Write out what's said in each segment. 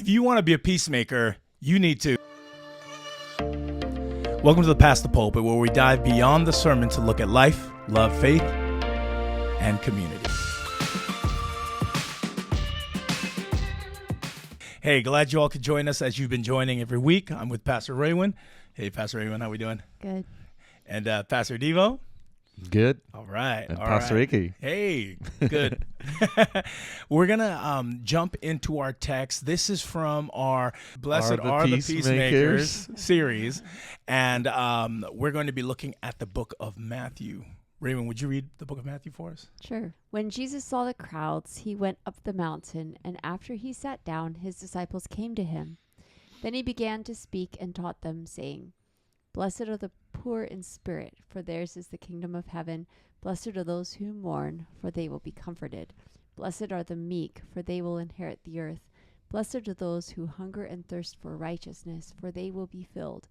If you want to be a peacemaker, you need to. Welcome to the Past the Pulpit, where we dive beyond the sermon to look at life, love, faith, and community. Hey, glad you all could join us as you've been joining every week. I'm with Pastor Raewyn. Hey, Pastor Raewyn, how we doing? Good. And Pastor Devo. Good. All right. And all Pastor right. Icky. Hey, good. We're going to jump into our text. This is from our Blessed Are the Peacemakers series. And we're going to be looking at the book of Matthew. Raewyn, would you read the book of Matthew for us? Sure. When Jesus saw the crowds, he went up the mountain, and after he sat down, his disciples came to him. Then he began to speak and taught them, saying, "Blessed are the poor in spirit, for theirs is the kingdom of heaven. Blessed are those who mourn, for they will be comforted. Blessed are the meek, for they will inherit the earth. Blessed are those who hunger and thirst for righteousness, for they will be filled.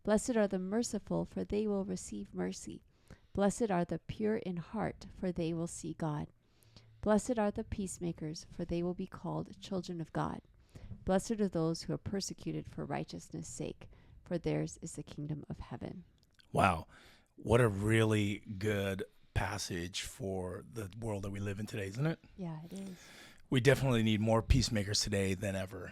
Blessed are the merciful, for they will receive mercy. Blessed are the pure in heart, for they will see God. Blessed are the peacemakers, for they will be called children of God. Blessed are those who are persecuted for righteousness' sake, for theirs is the kingdom of heaven." Wow. What a really good passage for the world that we live in today, isn't it? Yeah, it is. We definitely need more peacemakers today than ever.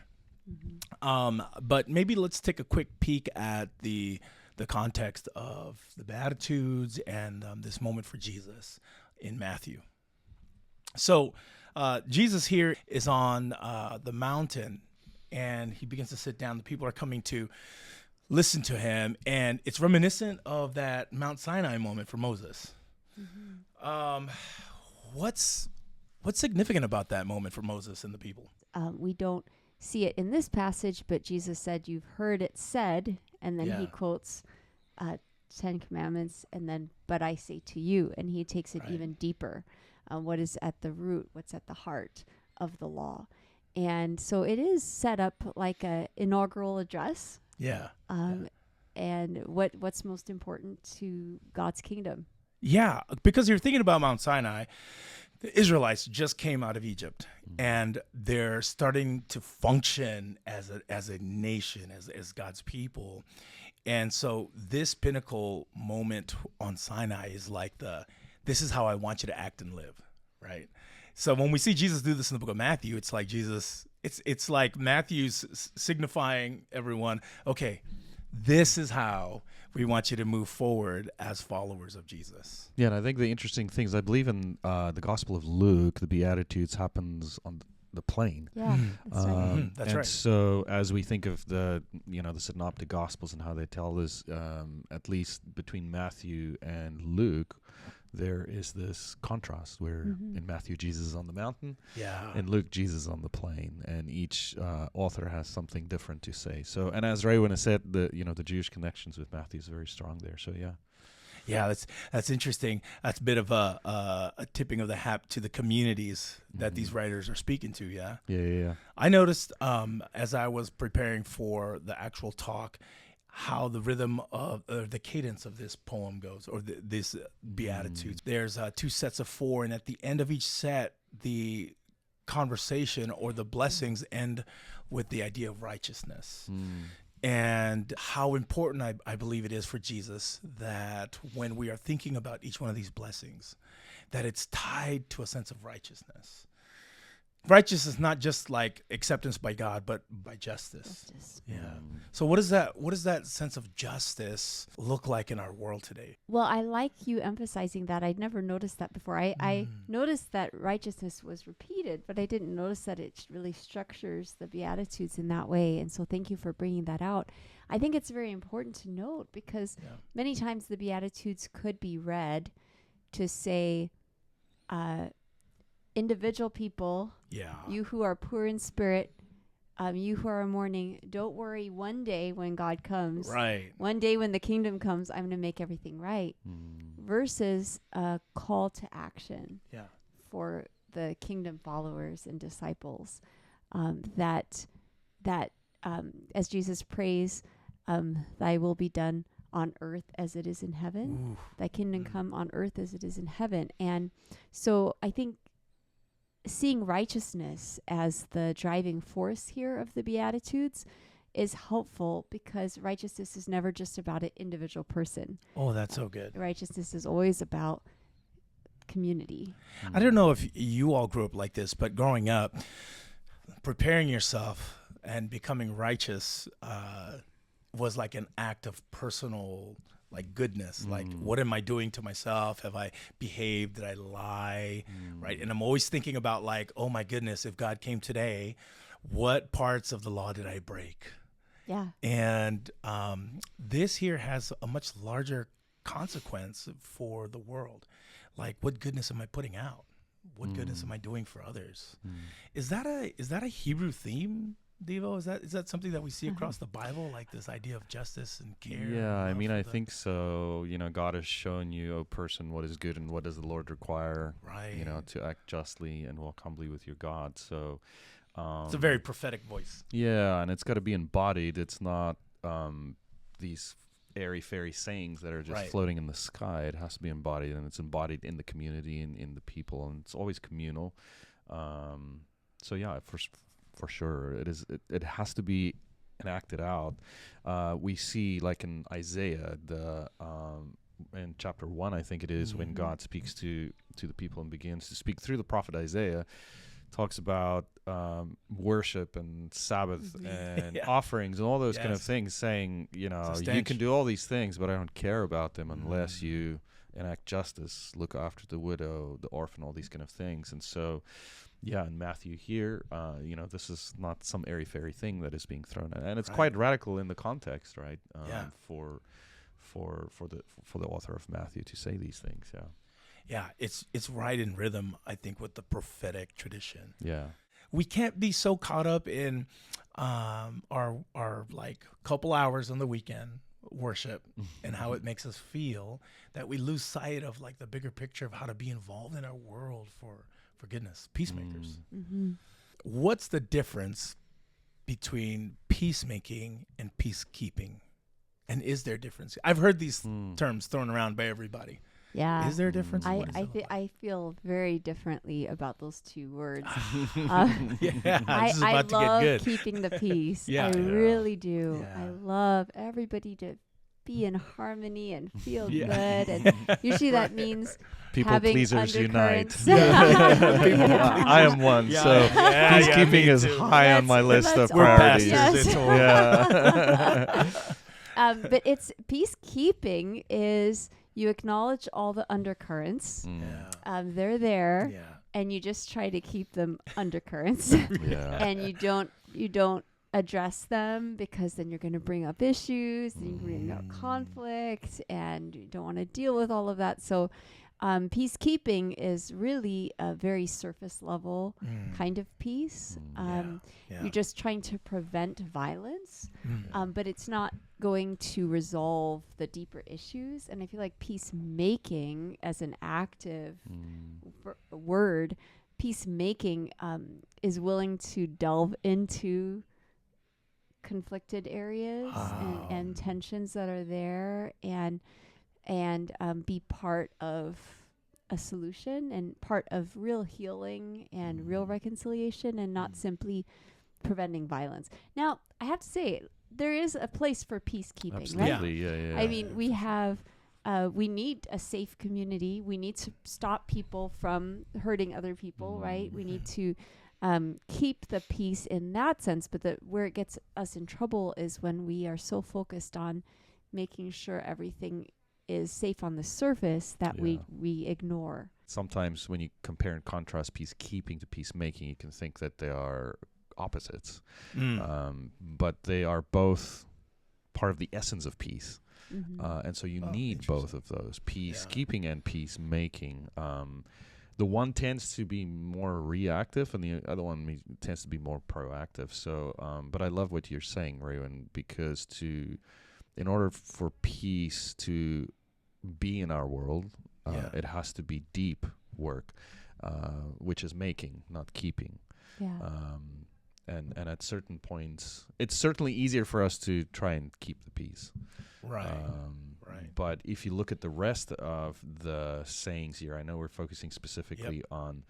Mm-hmm. But maybe let's take a quick peek at the context of the Beatitudes and this moment for Jesus in Matthew. So Jesus here is on the mountain, and he begins to sit down. The people are coming to listen to him, and it's reminiscent of that Mount Sinai moment for Moses. Mm-hmm. What's significant about that moment for Moses and the people? We don't see it in this passage, but Jesus said, "You've heard it said," and then he quotes 10 Commandments, and then, "But I say to you," and he takes it even deeper. What is at the root, what's at the heart of the law. And so it is set up like an inaugural address. Yeah. And what's most important to God's kingdom? Yeah, because you're thinking about Mount Sinai, the Israelites just came out of Egypt, and they're starting to function as a nation, as God's people. And so this pinnacle moment on Sinai is like this is how I want you to act and live, right? So when we see Jesus do this in the book of Matthew, it's like Jesus, it's like Matthew's signifying everyone, okay, this is how we want you to move forward as followers of Jesus. Yeah, and I think the interesting thing is I believe in the Gospel of Luke, the Beatitudes happens on the plain. Yeah, that's right. That's right. So as we think of the Synoptic Gospels and how they tell this, at least between Matthew and Luke, there is this contrast where in Matthew, Jesus is on the mountain, in Luke, Jesus is on the plain, and each author has something different to say. So, and as Raewyn has said, the Jewish connections with Matthew is very strong there. So, yeah, that's interesting. That's a bit of a tipping of the hat to the communities that these writers are speaking to. Yeah. I noticed as I was preparing for the actual talk, how the rhythm of the cadence of this poem goes, or this Beatitudes. There's 2 sets of 4, and at the end of each set, the conversation or the blessings end with the idea of righteousness. And how important I believe it is for Jesus that when we are thinking about each one of these blessings, that it's tied to a sense of righteousness. Righteousness is not just like acceptance by God, but by justice. Yeah. So what does that sense of justice look like in our world today? Well, I like you emphasizing that. I'd never noticed that before. I noticed that righteousness was repeated, but I didn't notice that it really structures the Beatitudes in that way. And so thank you for bringing that out. I think it's very important to note because many times the Beatitudes could be read to say, individual people, you who are poor in spirit, you who are mourning, don't worry. One day when God comes, one day when the kingdom comes, I'm going to make everything right. Versus a call to action for the kingdom followers and disciples, that as Jesus prays, thy will be done on earth as it is in heaven. Thy kingdom come on earth as it is in heaven. And so I think seeing righteousness as the driving force here of the Beatitudes is helpful, because righteousness is never just about an individual person. Oh, that's so good. Righteousness is always about community. I don't know if you all grew up like this, but growing up, preparing yourself and becoming righteous was like an act of personal goodness. Like, what am I doing to myself? Have I behaved? Did I lie? Right? And I'm always thinking about oh my goodness, if God came today, what parts of the law did I break? Yeah. And this here has a much larger consequence for the world. Like, what goodness am I putting out? What goodness am I doing for others? Is that a Hebrew theme, Devo? Is that something that we see across the Bible, like this idea of justice and care? Yeah, I mean, I think so. God has shown you, O person, what is good and what does the Lord require, right? To act justly and walk humbly with your God. So it's a very prophetic voice. Yeah, and it's got to be embodied. It's not these airy-fairy sayings that are just floating in the sky. It has to be embodied, and it's embodied in the community and in the people, and it's always communal. So yeah, for sure, it has to be enacted out. We see, like in Isaiah, in chapter 1, I think it is, when God speaks to the people and begins to speak through the prophet Isaiah, talks about worship and Sabbath and offerings and all those kind of things, saying, you can do all these things, but I don't care about them unless you enact justice, look after the widow, the orphan, all these kind of things. And so, yeah, in Matthew here, this is not some airy-fairy thing that is being thrown at, and it's quite radical in the context, right? For the author of Matthew to say these things, Yeah, it's right in rhythm, I think, with the prophetic tradition. Yeah. We can't be so caught up in our couple hours on the weekend worship and how it makes us feel that we lose sight of the bigger picture of how to be involved in our world for goodness. Peacemakers. What's the difference between peacemaking and peacekeeping? And is there a difference? I've heard these terms thrown around by everybody. Yeah. Is there a difference? I feel very differently about those two words. I love keeping the peace. I really do. Yeah. I love everybody to be in harmony and feel good. And usually that means people having pleasers unite. I am one. So peacekeeping is high on my list of priorities. But it's peacekeeping is you acknowledge all the undercurrents. They're there, and you just try to keep them undercurrents. And you don't address them, because then you're going to bring up issues, and you bring up conflict, and you don't want to deal with all of that. So peacekeeping is really a very surface level kind of peace. You're just trying to prevent violence, but it's not going to resolve the deeper issues. And I feel like peacemaking as an active word, peacemaking is willing to delve into conflicted areas and tensions that are there, and be part of a solution and part of real healing and real reconciliation, and not simply preventing violence. Now, I have to say, there is a place for peacekeeping. Absolutely. Right? Yeah. I mean, we need a safe community. We need to stop people from hurting other people, right? We need to keep the peace in that sense. But where it gets us in trouble is when we are so focused on making sure everything is safe on the surface that we ignore. Sometimes when you compare and contrast peacekeeping to peacemaking, you can think that they are opposites. But they are both part of the essence of peace. And so you need both of those, peacekeeping and peacemaking. The one tends to be more reactive, and the other one tends to be more proactive. So, but I love what you're saying, Raewyn, because in order for peace to be in our world, it has to be deep work, which is making, not keeping. And at certain points, it's certainly easier for us to try and keep the peace. Right. But if you look at the rest of the sayings here, I know we're focusing specifically on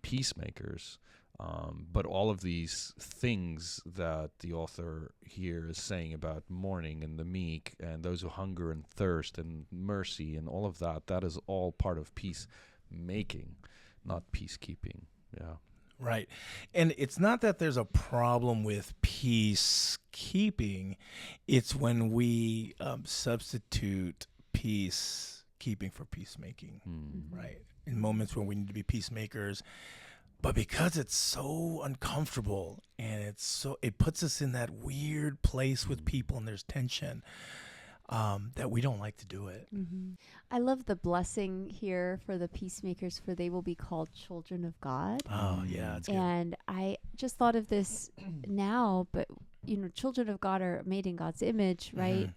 peacemakers. But all of these things that the author here is saying about mourning and the meek and those who hunger and thirst and mercy and all of that, that is all part of peacemaking, not peacekeeping. Yeah. Right. And it's not that there's a problem with peacekeeping. It's when we substitute peacekeeping for peacemaking, right? In moments when we need to be peacemakers. But because it's so uncomfortable and it puts us in that weird place with people and there's tension, that we don't like to do it. Mm-hmm. I love the blessing here for the peacemakers, for they will be called children of God. Oh, yeah. That's good. And I just thought of this now, but children of God are made in God's image, right?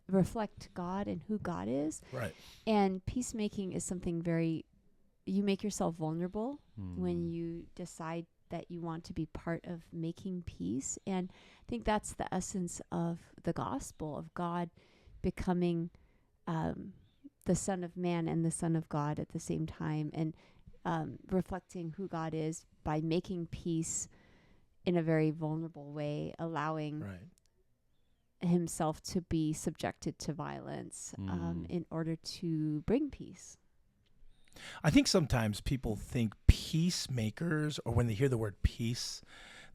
Reflect God and who God is. Right. And peacemaking is something you make yourself vulnerable when you decide that you want to be part of making peace. And I think that's the essence of the gospel, of God becoming the Son of Man and the Son of God at the same time, and reflecting who God is by making peace in a very vulnerable way, allowing himself to be subjected to violence in order to bring peace. I think sometimes people think peacemakers, or when they hear the word peace,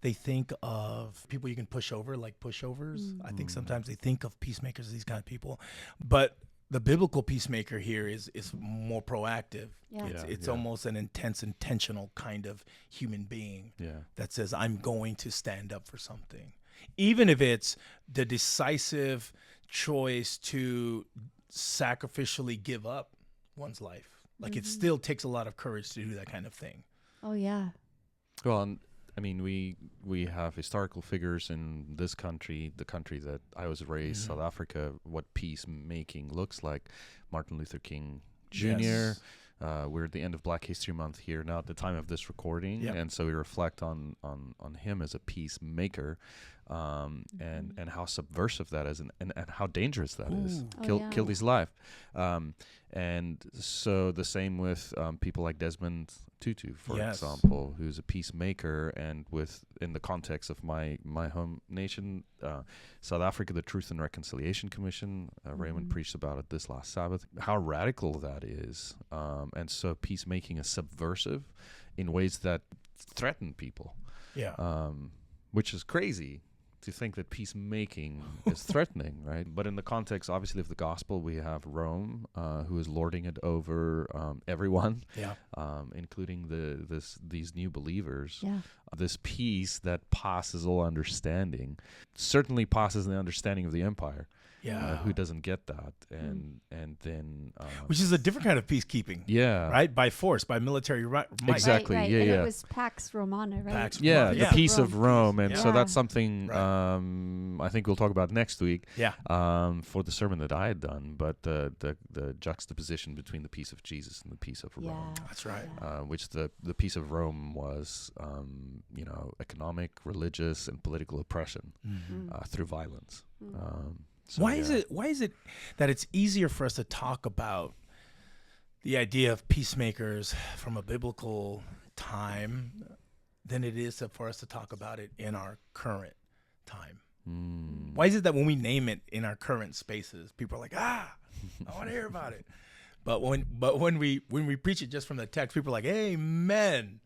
they think of people you can push over, like pushovers. I think sometimes they think of peacemakers as these kind of people. But the biblical peacemaker here is more proactive. Yeah. It's almost an intentional kind of human being that says, I'm going to stand up for something. Even if it's the decisive choice to sacrificially give up one's life. Like it still takes a lot of courage to do that kind of thing. Oh, yeah. Well, and I mean, we have historical figures in this country, the country that I was raised, South Africa, what peacemaking looks like. Martin Luther King Jr. Yes. We're at the end of Black History Month here now at the time of this recording, and so we reflect on him as a peacemaker, and how subversive that is, and how dangerous that is. Killed his life, and so the same with people like Desmond Tutu, for example, who's a peacemaker, and in the context of my home nation, South Africa, the Truth and Reconciliation Commission, Raewyn preached about it this last Sabbath, how radical that is, and so peacemaking is subversive in ways that threaten people, which is crazy to think that peacemaking is threatening, right? But in the context, obviously, of the gospel, we have Rome, who is lording it over everyone, including these new believers. Yeah. This peace that passes all understanding, certainly passes the understanding of the empire. Who doesn't get that, and then which is a different kind of peacekeeping, right? By force, by military might. Exactly, right. And it was Pax Romana, right? The peace of Rome, and so that's something I think we'll talk about next week. For the sermon that I had done, but the juxtaposition between the peace of Jesus and the peace of Rome. That's right. Which the peace of Rome was, economic, religious, and political oppression through violence. So why is it that it's easier for us to talk about the idea of peacemakers from a biblical time than it is for us to talk about it in our current time? Why is it that when we name it in our current spaces, people are like, I want to hear about it. But when we preach it just from the text, people are like, amen.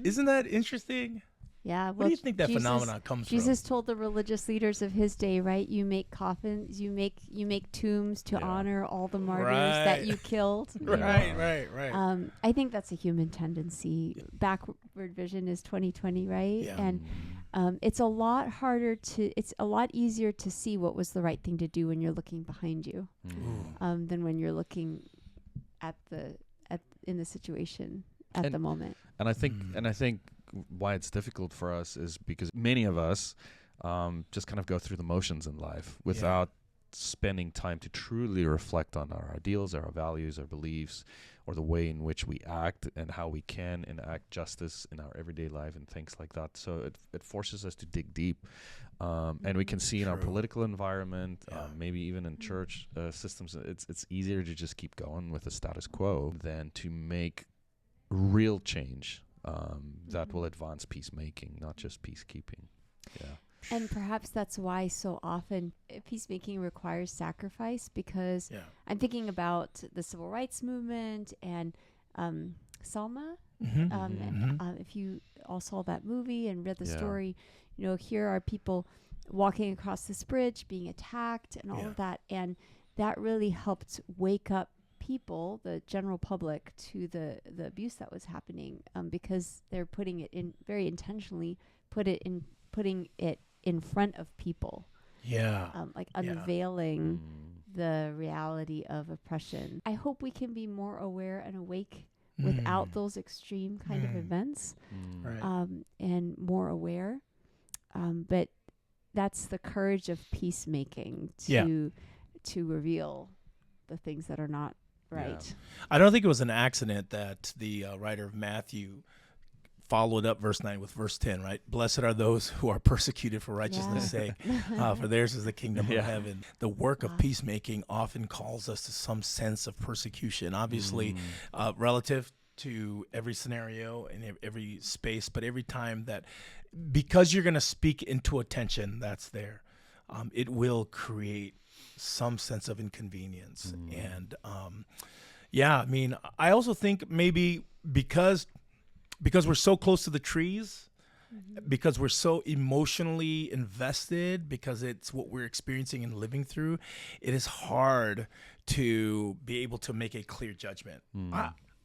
Isn't that interesting? Yeah. What do you think that phenomenon comes from? Jesus told the religious leaders of his day, right? You make coffins, you make tombs to honor all the martyrs that you killed. Right. I think that's a human tendency. Backward vision is 2020, right? Yeah. And it's a lot easier to see what was the right thing to do when you're looking behind you, than when you're looking in the situation at the moment. And I think why it's difficult for us is because many of us just kind of go through the motions in life without spending time to truly reflect on our ideals, our values, our beliefs, or the way in which we act and how we can enact justice in our everyday life and things like that. So it forces us to dig deep. And we can see in our political environment, maybe even in church systems, it's easier to just keep going with the status quo than to make real change that will advance peacemaking, not just peacekeeping. Yeah. And perhaps that's why so often peacemaking requires sacrifice, because I'm thinking about the civil rights movement and Selma. If you all saw that movie and read the story, here are people walking across this bridge being attacked and all of that. And that really helped wake up people, the general public, to the abuse that was happening, because they're putting it in very intentionally, putting it in front of people. Unveiling the reality of oppression. I hope we can be more aware and awake without those extreme kind of events, and more aware. But that's the courage of peacemaking to reveal the things that are not right. Yeah. I don't think it was an accident that the writer of Matthew followed up verse 9 with verse 10, right? Blessed are those who are persecuted for righteousness' sake, for theirs is the kingdom of heaven. The work of peacemaking often calls us to some sense of persecution, obviously relative to every scenario and every space, but every time that, because you're going to speak into a tension that's there, it will create some sense of inconvenience. And I also think maybe because we're so close to the trees, because we're so emotionally invested, because it's what we're experiencing and living through, it is hard to be able to make a clear judgment.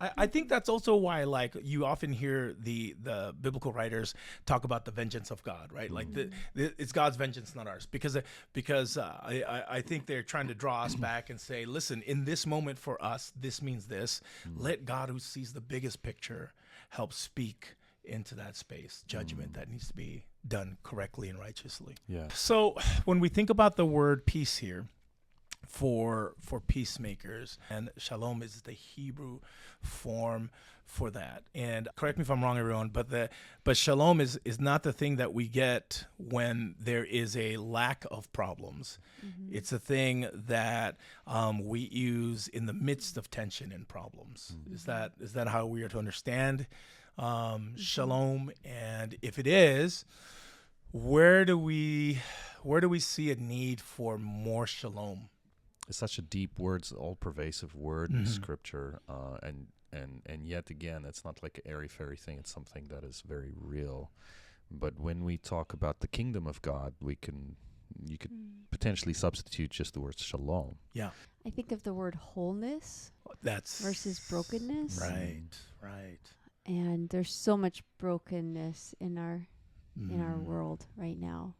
I think that's also why, like, you often hear the biblical writers talk about the vengeance of God, right? Like it's God's vengeance, not ours, because I think they're trying to draw us back and say, listen, in this moment for us, this means this. Let God, who sees the biggest picture, help speak into that space, judgment that needs to be done correctly and righteously. Yeah. So when we think about the word peace here, for peacemakers, and shalom is the Hebrew form for that. And correct me if I'm wrong, everyone, but shalom is not the thing that we get when there is a lack of problems. It's a thing that we use in the midst of tension and problems. Is that how we are to understand shalom? And if it is, where do we see a need for more shalom? It's such a deep word, all pervasive word in Scripture, and yet again, it's not like an airy-fairy thing. It's something that is very real. But when we talk about the kingdom of God, you could potentially substitute just the word shalom. Yeah, I think of the word wholeness. Versus brokenness. Right. And there's so much brokenness in our world right now.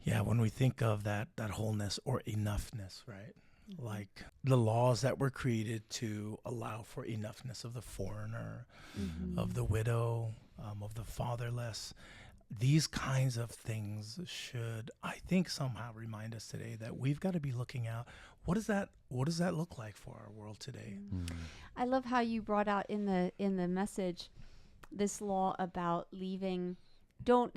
Yeah, when we think of that wholeness or enoughness, right? Like the laws that were created to allow for enoughness of the foreigner, of the widow, of the fatherless. These kinds of things should, I think, somehow remind us today that we've got to be looking out. What does that look like for our world today? I love how you brought out in the message this law about leaving. Don't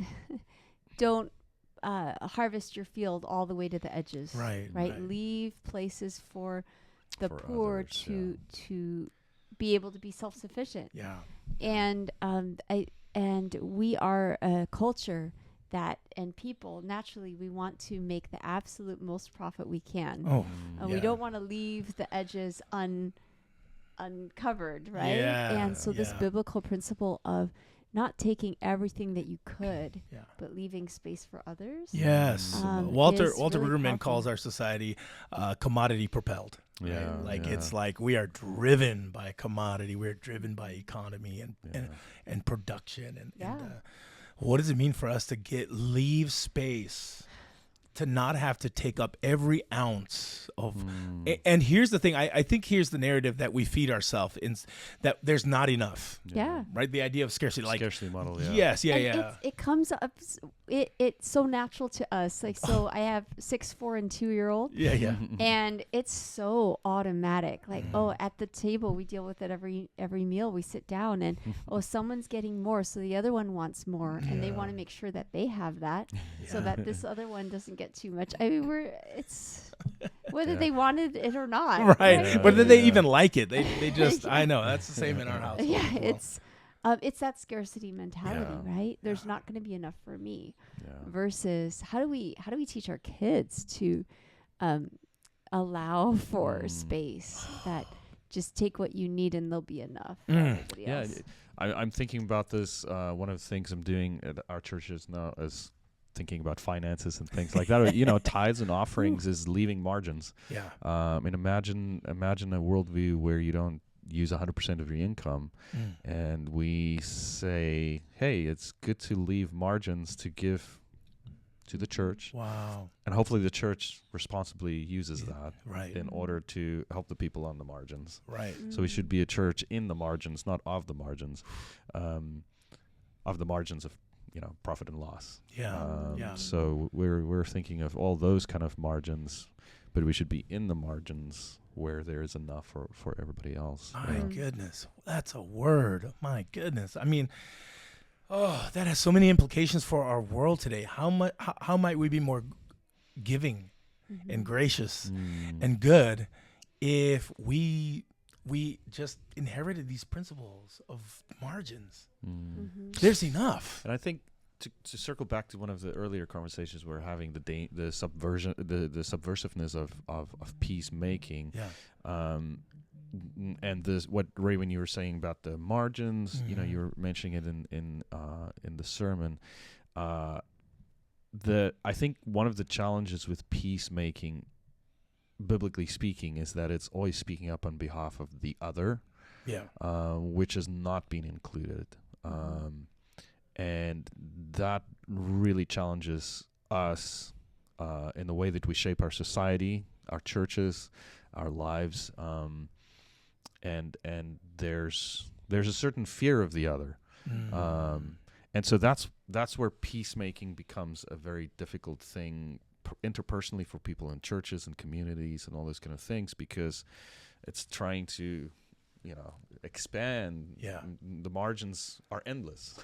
harvest your field all the way to the edges. Right. Leave places for the poor others, to be able to be self-sufficient. Yeah. And and we are a culture that, and people, naturally, we want to make the absolute most profit we can. We don't want to leave the edges uncovered, right? And so this biblical principle of not taking everything that you could, but leaving space for others. Yes. Walter really Brueggemann calls our society commodity propelled. Yeah. Right? It's like we are driven by commodity. We're driven by economy and production. And what does it mean for us to leave space to not have to take up every ounce of, and here's the thing, I think here's the narrative that we feed ourselves, in that there's not enough. Yeah. Right? The idea of scarcity. Scarcity model, Yes, It comes up, it's so natural to us. Like, so I have 6'4" and 2-year-old. And it's so automatic. Like, at the table, we deal with it every meal. We sit down and, someone's getting more, so the other one wants more. And they want to make sure that they have that so that this other one doesn't get too much. I mean, whether they wanted it or not. Right. Yeah, Whether they yeah. even like it. They just, I know, that's the same in our house. Yeah, Well. it's that scarcity mentality, right? There's not going to be enough for me. Versus how do we teach our kids to allow for space that just take what you need and there'll be enough for everybody else. I'm thinking about this. One of the things I'm doing at our churches now is thinking about finances and things like that. Tithes and offerings is leaving margins. Yeah. And imagine a worldview where you don't use 100% of your income, and we say, hey, it's good to leave margins to give to the church. Wow. And hopefully the church responsibly uses that right. in order to help the people on the margins. Right. So we should be a church in the margins, not of the margins, of the margins of profit and loss. Yeah. So we're thinking of all those kind of margins, but we should be in the margins where there is enough for everybody else. My goodness, that's a word. My goodness. I mean, that has so many implications for our world today. How might we be more giving and gracious and good if we just inherited these principles of margins? There's enough. And I think to circle back to one of the earlier conversations we're having, the subversion, the subversiveness of peacemaking. Yeah. And this, what Raewyn, you were saying about the margins, you were mentioning it in the sermon. I think one of the challenges with peacemaking, biblically speaking, is that it's always speaking up on behalf of the other, which has not been included, and that really challenges us in the way that we shape our society, our churches, our lives. And there's a certain fear of the other, and so that's where peacemaking becomes a very difficult thing interpersonally for people in churches and communities and all those kind of things, because it's trying to expand. The margins are endless.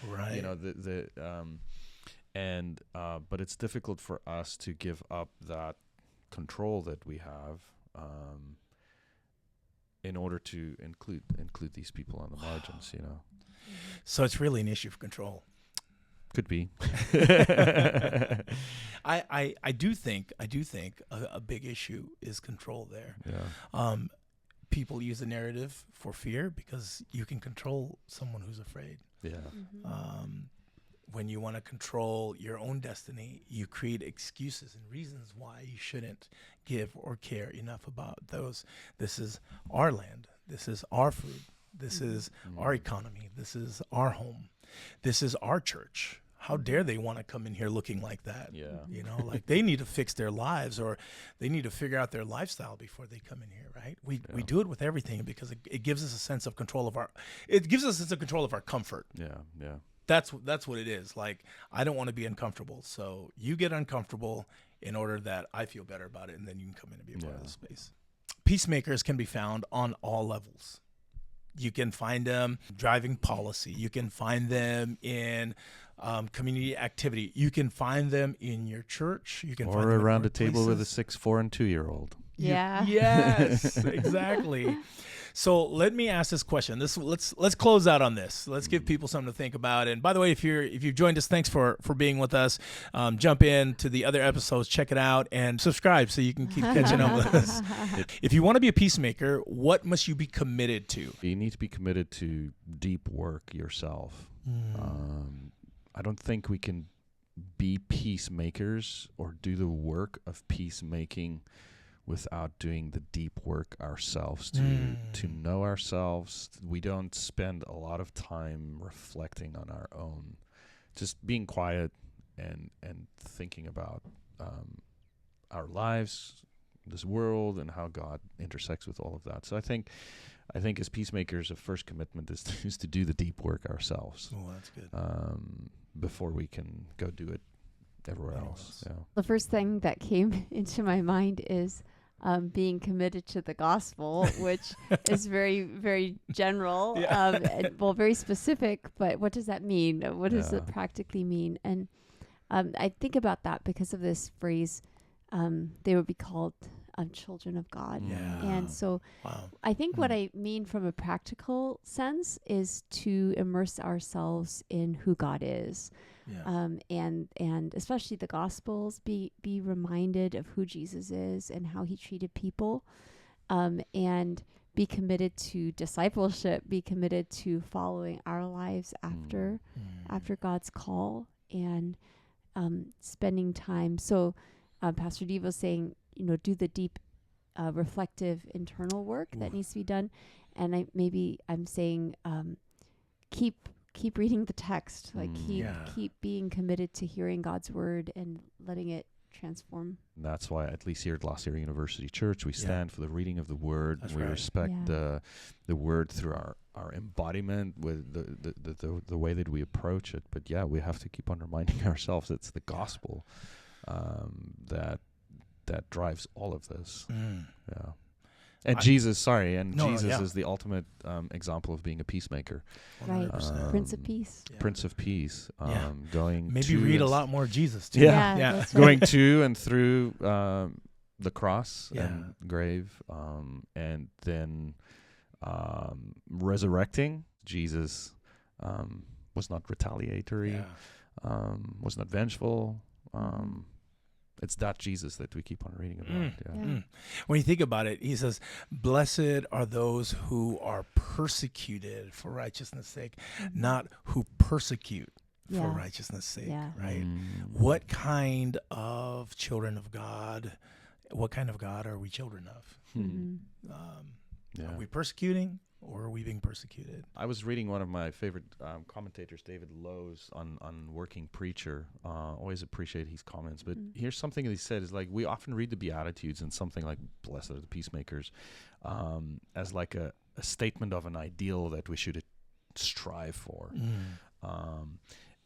Right. But it's difficult for us to give up that control that we have, in order to include these people on the margins, So it's really an issue of control. Could be. I do think a big issue is control there. Yeah. People use the narrative for fear because you can control someone who's afraid. Yeah. When you want to control your own destiny, you create excuses and reasons why you shouldn't give or care enough about those. This is our land. This is our food. This is our economy. This is our home. This is our church. How dare they want to come in here looking like that? Yeah. Like they need to fix their lives, or they need to figure out their lifestyle before they come in here, right? We do it with everything because it gives us a sense of control of our comfort. Yeah. Yeah. That's what it is. Like, I don't want to be uncomfortable. So you get uncomfortable in order that I feel better about it, and then you can come in and be a part of the space. Peacemakers can be found on all levels. You can find them driving policy. You can find them in community activity. You can find them in your church. You can find them around a table with a 6, 4, and 2-year-old. Yeah. Yes, exactly. So let me ask this question. Let's close out on this. Let's give people something to think about. And by the way, if you've joined us, thanks for being with us. Jump in to the other episodes, check it out, and subscribe so you can keep catching up with us. If you want to be a peacemaker, what must you be committed to? You need to be committed to deep work yourself. I don't think we can be peacemakers or do the work of peacemaking without doing the deep work ourselves to know ourselves. We don't spend a lot of time reflecting on our own, just being quiet and thinking about our lives, this world, and how God intersects with all of that. So I think as peacemakers, the first commitment is to do the deep work ourselves. Oh, that's good. Before we can go do it everywhere else. Yeah. The first thing that came into my mind is being committed to the gospel, which is very, very general, very specific. But what does that mean? What does it practically mean? And I think about that because of this phrase, they would be called children of God. Yeah. And so I think what I mean from a practical sense is to immerse ourselves in who God is. Yeah. And especially the Gospels, be reminded of who Jesus is and how he treated people, and be committed to discipleship, be committed to following our lives after God's call, and spending time. So Pastor Devo saying, do the deep reflective internal work that needs to be done. And I'm saying keep reading the text, like keep being committed to hearing God's word and letting it transform. That's why at least here at Lost Area University Church, we stand for the reading of the word. That's we respect the word through our embodiment with the way that we approach it. But we have to keep on reminding ourselves it's the gospel that drives all of this. Yeah. And Jesus is the ultimate example of being a peacemaker. Right. Prince of Peace. Prince of Peace. Going maybe read a lot more Jesus too. Yeah. Going to and through the cross and grave, and then resurrecting. Jesus was not retaliatory, was not vengeful. It's that Jesus that we keep on reading about. When you think about it, he says, "Blessed are those who are persecuted for righteousness' sake, not who persecute for righteousness' sake." Right? What kind of children of God? What kind of God are we children of? Are we persecuting? Or are we being persecuted? I was reading one of my favorite commentators, David Lowe's, on Working Preacher. Always appreciate his comments. But here's something that he said is like, we often read the Beatitudes and something like "Blessed are the peacemakers" as like a statement of an ideal that we should strive for.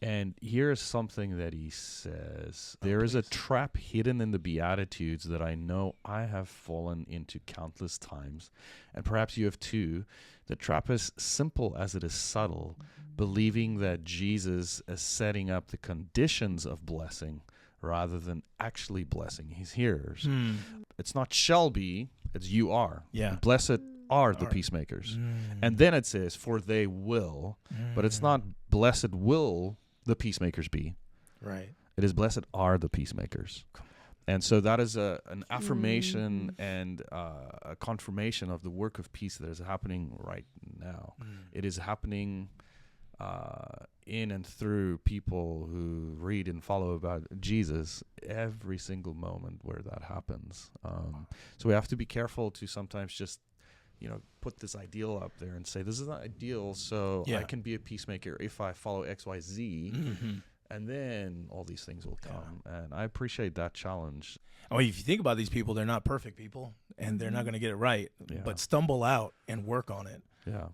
And here is something that he says. There is a trap hidden in the Beatitudes that I know I have fallen into countless times, and perhaps you have too. The trap is simple as it is subtle, believing that Jesus is setting up the conditions of blessing rather than actually blessing his hearers. It's not shall be, it's you are. Blessed are the peacemakers. And then it says, for they will, but it's not blessed will the peacemakers be. Right. It is blessed are the peacemakers. And so that is an affirmation and a confirmation of the work of peace that is happening right now. It is happening in and through people who read and follow about Jesus every single moment where that happens. So we have to be careful to sometimes just put this ideal up there and say, this is not ideal, so I can be a peacemaker if I follow X, Y, Z, and then all these things will come. And I appreciate that challenge. Oh, if you think about these people, they're not perfect people, and they're not going to get it right, but stumble out and work on it.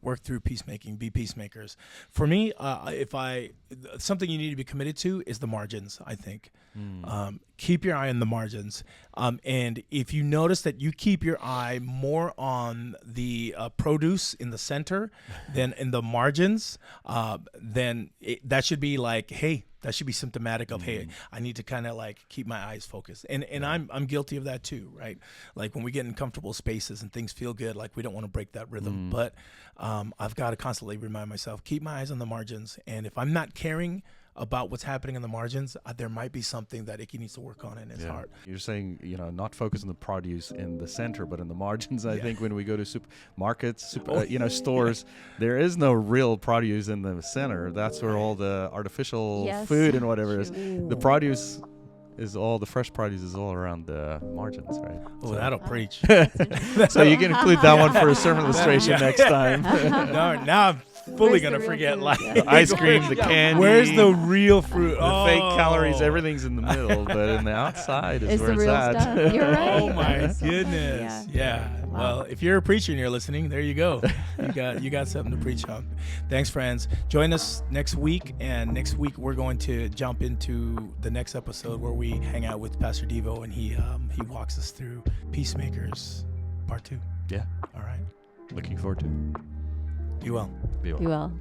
Work through peacemaking, be peacemakers. For me, something you need to be committed to is the margins, I think. Keep your eye on the margins. And if you notice that you keep your eye more on the produce in the center than in the margins, then that should be like, hey, that should be symptomatic of, hey, I need to kind of like keep my eyes focused. And I'm guilty of that too, right? Like when we get in comfortable spaces and things feel good, like we don't want to break that rhythm. But I've got to constantly remind myself, keep my eyes on the margins. And if I'm not caring about what's happening in the margins, there might be something that Icky needs to work on in his heart. You're saying, not focus on the produce in the center, but in the margins. I think when we go to supermarkets, stores, there is no real produce in the center. That's where all the artificial food and whatever is. The produce is all, the fresh produce is all around the margins, right? Oh, that'll preach. So you can include that one for a sermon illustration next time. Now I'm fully going to forget like the ice cream, the candy. Where's the real fruit? The fake calories, everything's in the middle, but in the outside is where the real it's at. Stuff. You're right. Oh my goodness. Yeah. Wow. Well, if you're a preacher and you're listening, there you go. You got something to preach on. Thanks, friends. Join us next week, and next week we're going to jump into the next episode where we hang out with Pastor Devo, and he walks us through Peacemakers Part 2. Yeah. All right. Looking forward to it. Be well. Be well.